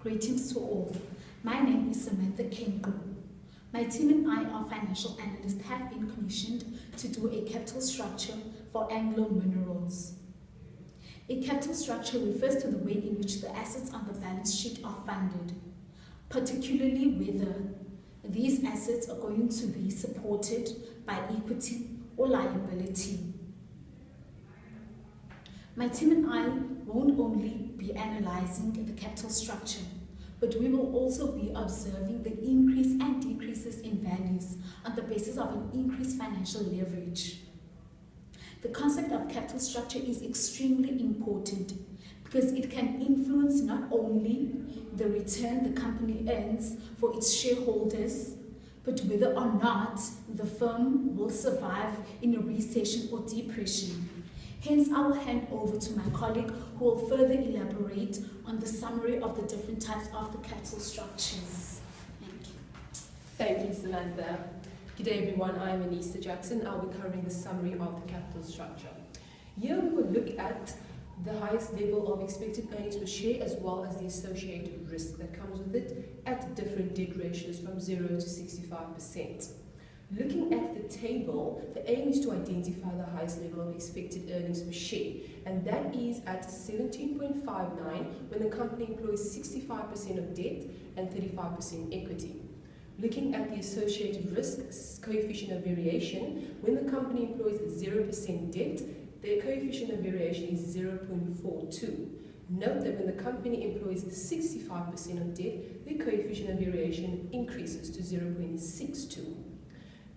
Greetings to all. My name is Samantha Kenqu. My team and I are financial analysts have been commissioned to do a capital structure for Anglo Minerals. A capital structure refers to the way in which the assets on the balance sheet are funded, particularly whether these assets are going to be supported by equity or liability. My team and I won't only be analyzing the capital structure, but we will also be observing the increase and decreases in values on the basis of an increased financial leverage. The concept of capital structure is extremely important because it can influence not only the return the company earns for its shareholders, but whether or not the firm will survive in a recession or depression. Hence, I will hand over to my colleague who will further elaborate on the summary of the different types of the capital structures. Thank you. Thank you, Samantha. Good day, everyone. I am Anisha Jackson. I'll be covering the summary of the capital structure. Here we will look at the highest level of expected earnings per share as well as the associated risk that comes with it at different debt ratios from 0 to 65%. Looking at the table, the aim is to identify the highest level of expected earnings per share, and that is at 17.59 when the company employs 65% of debt and 35% equity. Looking at the associated risk coefficient of variation, when the company employs 0% debt, the coefficient of variation is 0.42. Note that when the company employs 65% of debt, the coefficient of variation increases to 0.62.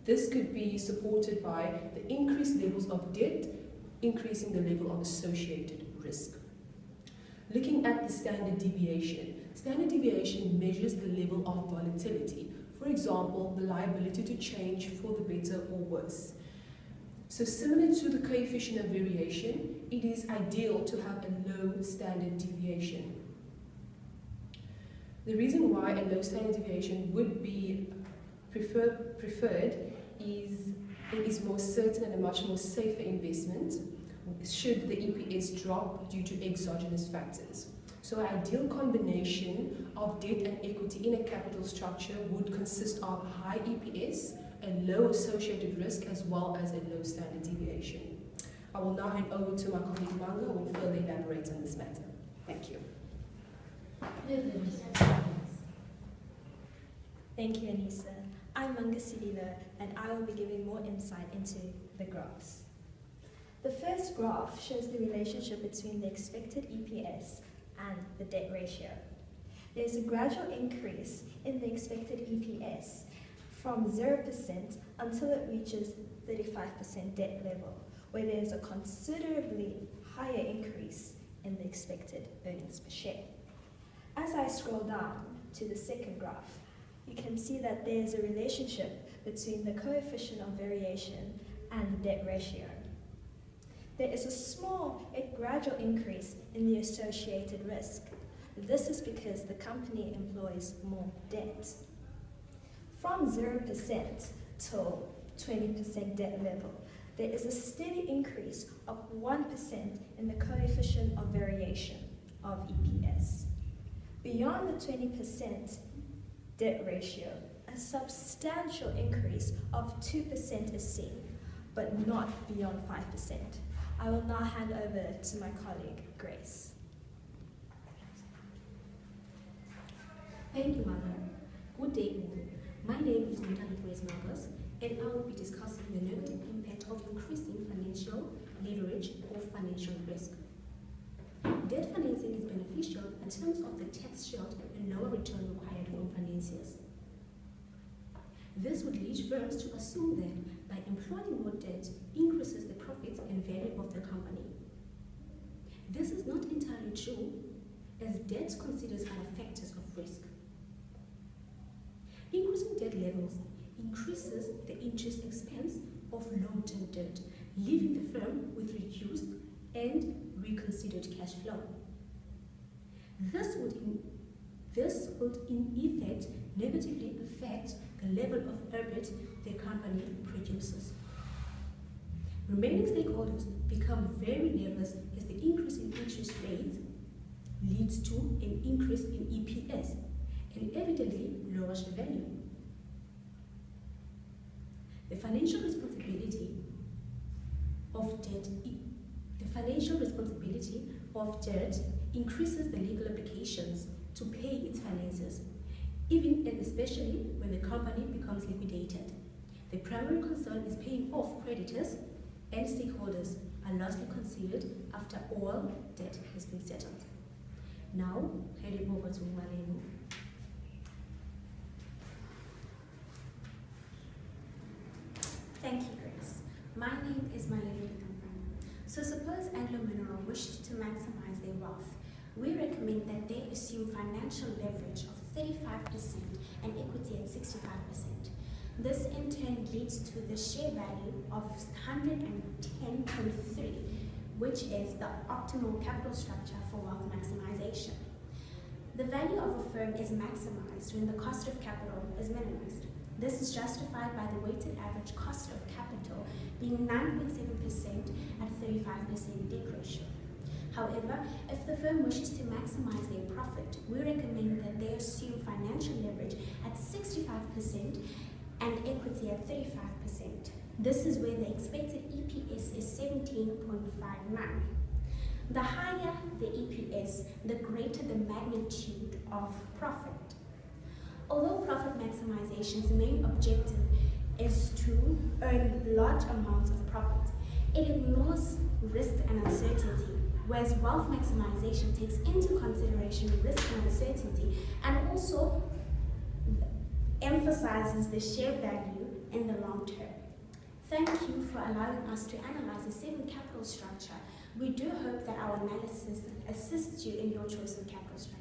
This could be supported by the increased levels of debt, increasing the level of associated risk. Looking at the standard deviation measures the level of volatility. For example, the liability to change for the better or worse. So similar to the coefficient of variation, it is ideal to have a low standard deviation. The reason why a low standard deviation would be preferred is it is more certain and a much more safer investment should the EPS drop due to exogenous factors. So an ideal combination of debt and equity in a capital structure would consist of high EPS, a low associated risk, as well as a low standard deviation. I will now hand over to my colleague Manga, who will further elaborate on this matter. Thank you. Thank you, Anisha. I'm Manga, Sililo, and I will be giving more insight into the graphs. The first graph shows the relationship between the expected EPS and the debt ratio. There's a gradual increase in the expected EPS from 0% until it reaches 35% debt level, where there's a considerably higher increase in the expected earnings per share. As I scroll down to the second graph, you can see that there's a relationship between the coefficient of variation and the debt ratio. There is a small yet gradual increase in the associated risk. This is because the company employs more debt. From 0% till 20% debt level, there is a steady increase of 1% in the coefficient of variation of EPS. Beyond the 20% debt ratio, a substantial increase of 2% is seen, but not beyond 5%. I will now hand over to my colleague, Grace. Thank you, Manga. Good day, all. My name is Nontando Malgas, and I will be discussing the negative impact of increasing financial leverage or financial risk. Debt financing is beneficial in terms of the tax shield and lower return required on financiers. This would lead firms to assume that by employing more debt increases the profits and value of the company. This is not entirely true, as debt considers other factors of risk. Increasing debt levels increases the interest expense of long-term debt, leaving the firm with reduced and reconsidered cash flow. This would in effect negatively affect the level of EBIT the company produces. Remaining stakeholders become very nervous as the increase in interest rates leads leads to an increase in EPS and evidently lowers the value. The financial responsibility of debt increases the legal obligations to pay its finances, even and especially when the company becomes liquidated. The primary concern is paying off creditors and stakeholders are largely considered after all debt has been settled. Now, heading over to Malebo. Thank you, Grace. My name is Malebo Ditampane. So suppose Anglo Mineral wished to maximize their wealth. We recommend that they assume financial leverage of 35% and equity at 65%. This in turn leads to the share value of 110.3, which is the optimal capital structure for wealth maximization. The value of a firm is maximized when the cost of capital is minimized. This is justified by the weighted average cost of capital being 9.7% at 35% debt ratio. However, if the firm wishes to maximize their profit, we recommend that they assume financial leverage at 65% and equity at 35%. This is where the expected EPS is 17.59. The higher the EPS, the greater the magnitude of profit. Although profit maximization's main objective is to earn large amounts of profit, it ignores risk and uncertainty, whereas wealth maximization takes into consideration risk and uncertainty and also emphasizes the share value in the long term. Thank you for allowing us to analyze the 7 capital structure. We do hope that our analysis assists you in your choice of capital structure.